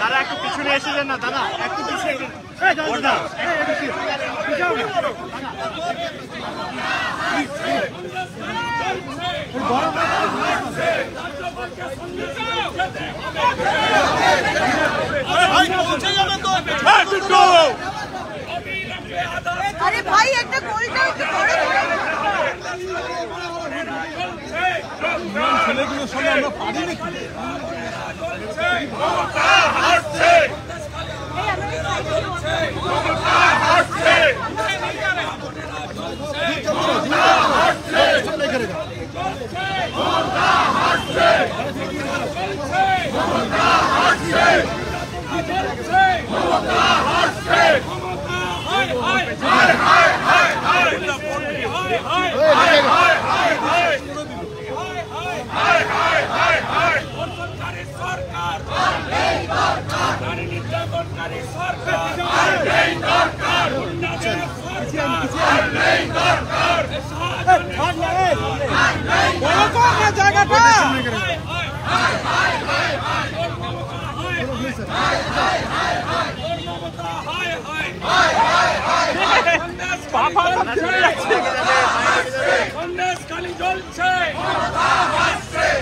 দাদা একটু পিছনে এসে যান না, দাদা একটু পিছনে আরে ভাই একটা গোলটা ছেলেগুলোর সঙ্গে আমরা পারি নাকি? সন্দেশখালী জ্বলছে,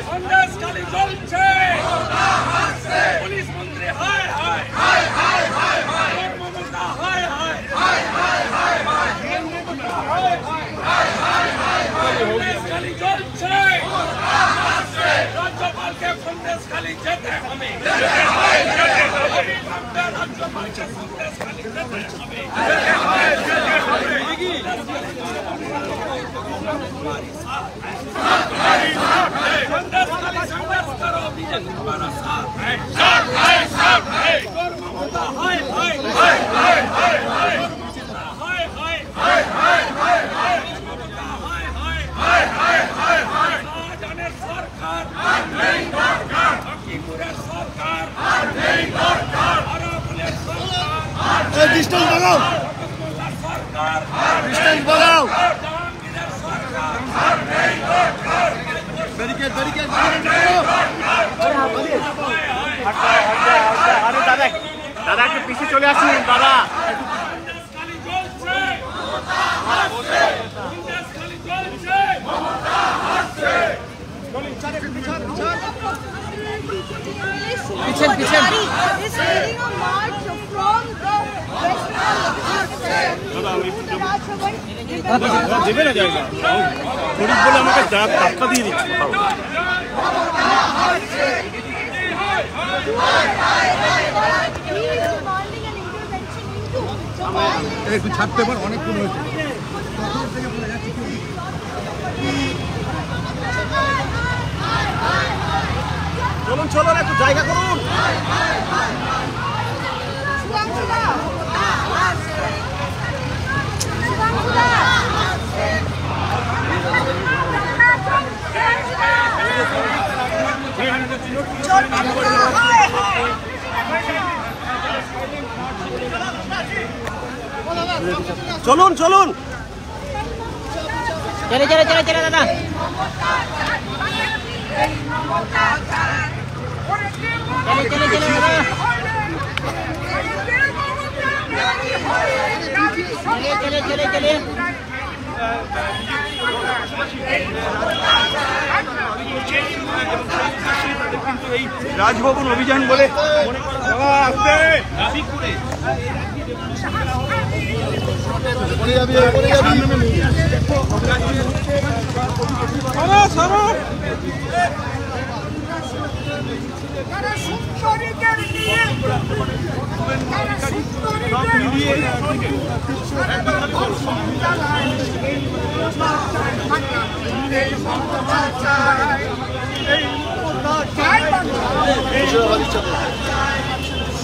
সন্দেশখালী জ্বলছে, পুলিশ মন্ত্রী হায় হায়, মমতা হায় হায়, সন্দেশখালী জ্বলছে, রাজ্যপালকে সন্দেশখালী যেতে হবে, রাজ্যপালকে সন্দেশখালী যেতে হবে। संघर्ष करो विजय तुम्हारा साथ है, साथ है, साथ है। ममता हाय हाय हाय हाय हाय हाय, हाय हाय हाय हाय हाय हाय, ममता हाय हाय हाय हाय हाय हाय। শাহজাহানের সরকার আর নেই দরকার, লক্ষ্মীপুরের সরকার আর নেই দরকার, আরাবুলের সরকার আর নেই ডিস্টেন্স বাড়াও, সরকার ডিস্টেন্স বাড়াও, জাহাঙ্গীরের সরকার আর নেই দরকার। ব্যারিকেড ব্যারিকেড আরে দাদা দাদা একটু পিছিয়ে চলে আসুন দাদা। সন্দেশখালী জ্বলছে, সন্দেশখালী জ্বলছে, পিছন পিছন is leading a march from the West Bengal দেবে না জায়গা গরিব বলে আমাকে ধাক্কা দিয়ে দিচ্ছে। একটু ছাড়তে পার, অনেকক্ষণ হয়েছে। চলুন চলুন একটু জায়গা করুন। চলুন চলুন চলে চলে চলে চলে দাদা। চলে চলে চলে দাদা, চলে চলে চলে চলে। রাজভবন অভিযান বলে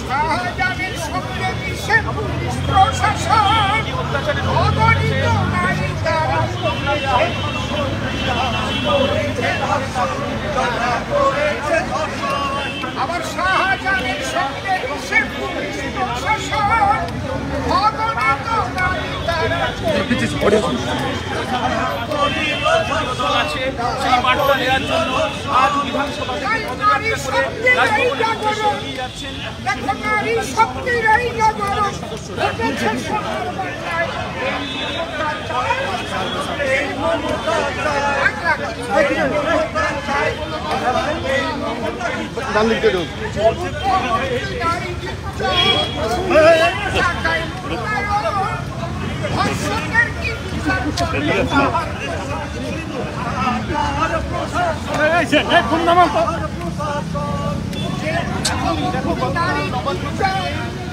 শাহজাহানের সঙ্গে মিশে পুলিশ প্রশাসন অগণিত নারী তারা আবার শাহজাহান দল আছে সেই বার্তা দেওয়ার জন্য আজ বিধানসভা থেকে পদযাত্রা করে রাজভবনের উদ্দেশ্যে এগিয়ে যাচ্ছেন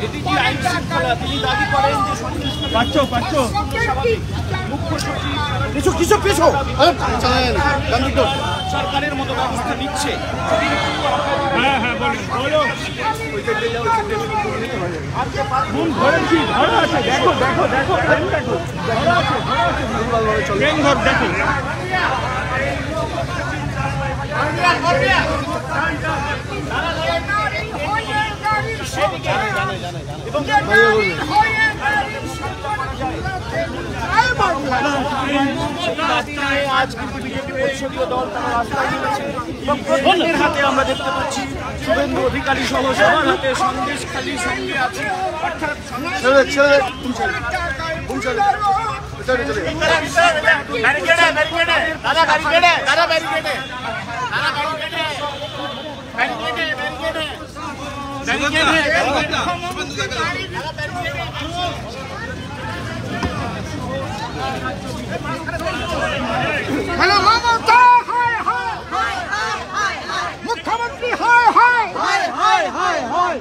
এদিকে আইন শৃঙ্খলা তিনি দাবি করেন যে সরকারের মতো ব্যবস্থা নিচ্ছে। আজ কিন্তু বিজেপি পরিষদীয় দল তারা রাস্তায় নেমেছে এবং প্রধানের হাতে আমরা দেখতে পাচ্ছি শুভেন্দু অধিকারী সহ সবার হাতে সন্দেশখালী সঙ্গে আছে। অর্থাৎ হ্যালো মমতা হায় হায় হায় হায় হায় মুখ্যমন্ত্রী হায় হায় হায় হায় হায় হায়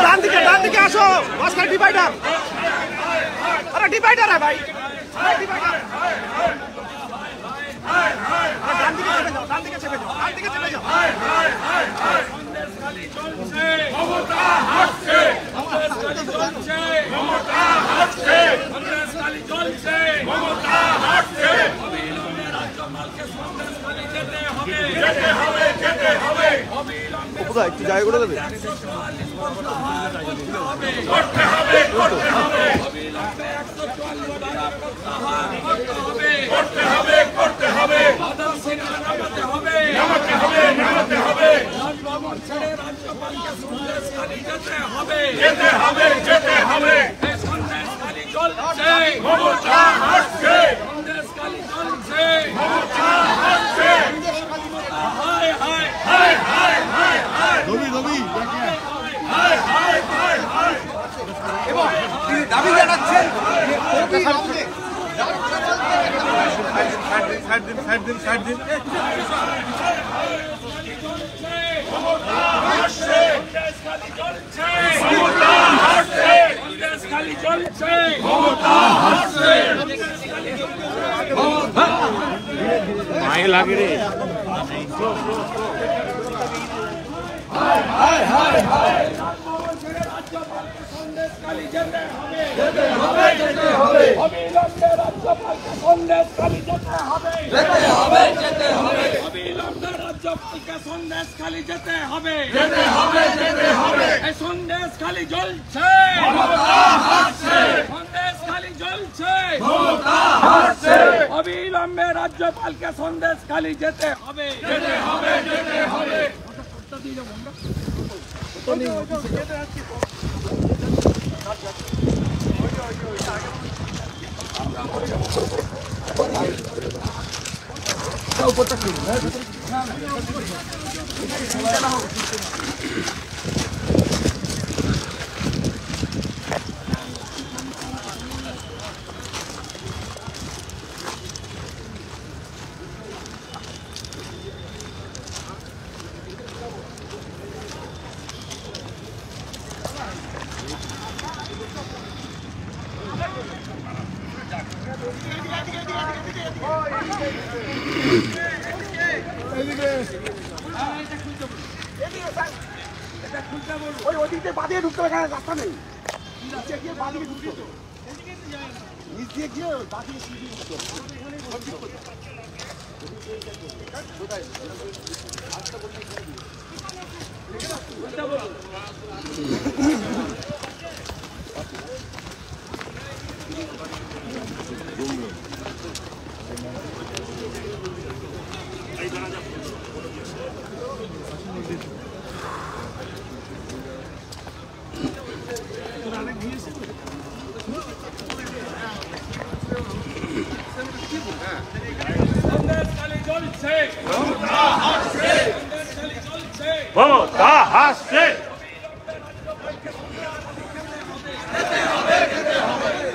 ডান দিকে আসো ডিভাইডার আরে ডিভাইডার ভাই ডান দিকে চেপে যাও একটু জায়গা করে দেবে দাবি জানাচ্ছেন মায়ে লাগে রে সন্দেশখালী যেতে হবে সন্দেশখালী জ্বলছে সন্দেশখালী জ্বলছে অবিলম্বে রাজ্যপালকে সন্দেশখালী যেতে হবে ওই ওদিকে বাদিয়ে ঢুকতে হবে, এখানে রাস্তা নেই। নিচে গিয়ে বাদিকে ঢুকতে হবে, নিচ দিয়ে গিয়ে বাদিকে সিঁড়ি ঢুকতে হবে। মমতা হাসছে।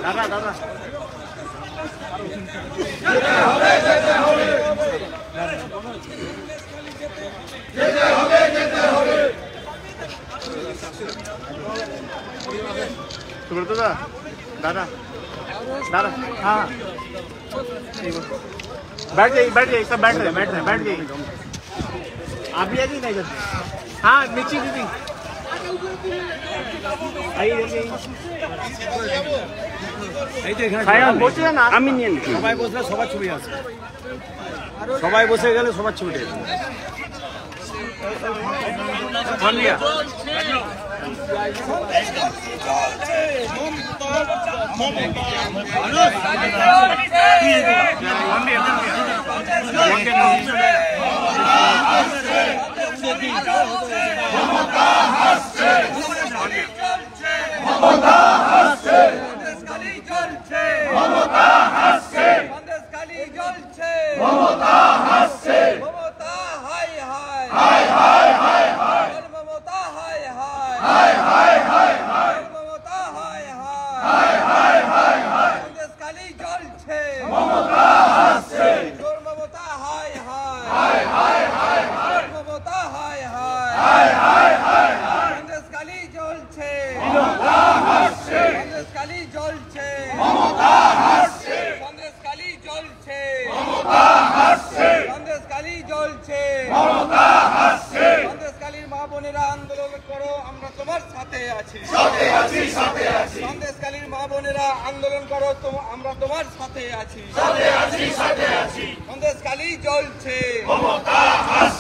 দাদা দাদা सुब्रत दा दादा दादा हाँ बैठ जाइए सब बैठ जाइए आप भी आइए नहीं करते हाँ नीचे दीदी বসে না আমি নিয়ে নিই সবাই বসলে সবার ছবি আসবে সবাই বসে গেলে সবার ছবি আন্দোলন করো আমরা তোমার সাথে আছি সন্দেশখালী জ্বলছে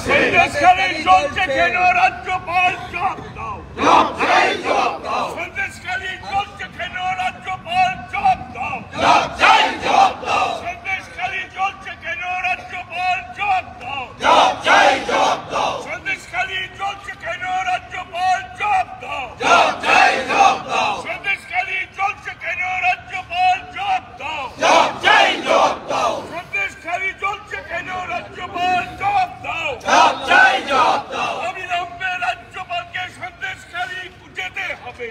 সন্দেশখালী জ্বলছে কেন রাজ্যপাল জবাব দাও সন্দেশখালী জ্বলছে কেন রাজ্যপাল জবাব দাও সন্দেশখালী জ্বলছে কেন রাজ্যপাল জবাব দাও সন্দেশখালী জ্বলছে কেন রাজ্যপাল জবাব দাও সন্দেশখালী জ্বলছে কেন রাজ্যপাল জবাব দাও সন্দেশখালী জ্বলছে কেন রাজ্যপাল জবাব দাও অবিলম্বে রাজ্যপালকে সন্দেশখালী যেতে হবে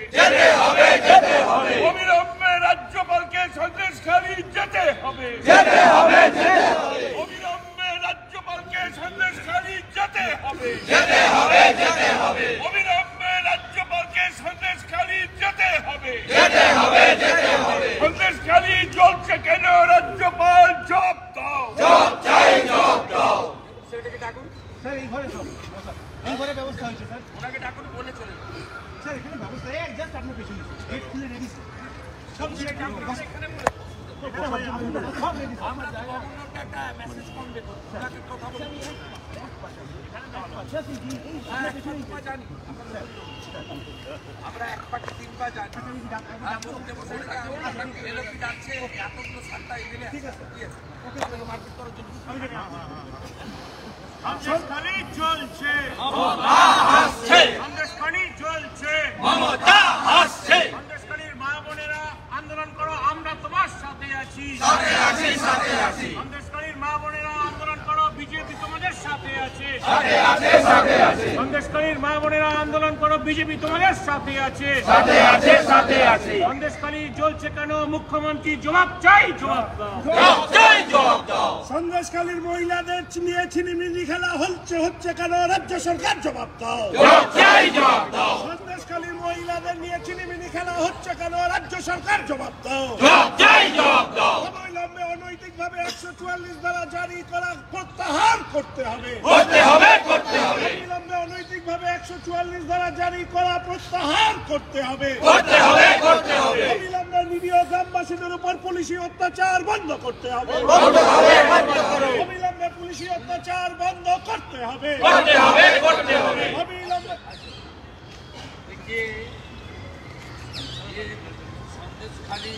অবিলম্বে রাজ্যপালকে সন্দেশখালী যেতে হবে অবিলম্বে রাজ্যপালকে সন্দেশখালী যেতে হবে অবিলম্বে রাজ্যপালকে সন্দেশখালী যেতে হবে সন্দেশখালী জ্বলছে কেন রাজ্যপাল জবাব দাও সেটাকে ডাকুন স্যার এই ঘরে সব এই ঘরে ব্যবস্থা হয়েছে স্যার ওনাকে ডাকুন বলে চলে স্যার এখানে ব্যবস্থা এই জাস্ট আপনার পেছনে গেট খুলে রেডি সব ছেলে কাম করে এখানে সব রেডি আমার জায়গা একটা মেসেজ করবে তো ওনাকে কথা বলবো আমরা এক পাকে তিন পা যাচ্ছি যাচ্ছে এতগুলো সাতটা এখানে ঠিক আছে মার্কেট করার জন্য সন্দেশখালী জ্বলছে সন্দেশখালী জ্বলছে সন্দেশখালীর মা বোনেরা আন্দোলন করো আমরা তোমার সাথে আছি সন্দেশখালীর মা বোনেরা আন্দোলন করো বিজেপি তোমাদের সাথে আছে সন্দেশখালীর মা বোনেরা আন্দোলন করো বিজেপি তোমাদের সাথে আছে সন্দেশখালী জ্বলছে কেন মুখ্যমন্ত্রী জবাব চাই জবাব দাও সন্দেশখালীর মহিলাদের নিয়ে ছিনিমিনি খেলা হচ্ছে কেন রাজ্য সরকার জবাব দাও সন্দেশখালীর মহিলাদের নিয়ে ছিনিমিনি খেলা হচ্ছে কেন রাজ্য সরকার জবাব দাও অবিলম্বে অনৈতিকভাবে 144 ধারা জারি করা প্রত্যাহার করতে হবে। অবিলম্বে অনৈতিকভাবে 144 ধারা জারি করা প্রত্যাহার করতে হবে। অবিলম্বে নিরীহ গ্রামবাসীদের উপর পুলিশি অত্যাচার বন্ধ করতে হবে। অবিলম্বে পুলিশি অত্যাচার বন্ধ করতে হবে। অবিলম্বে সন্দেশখালী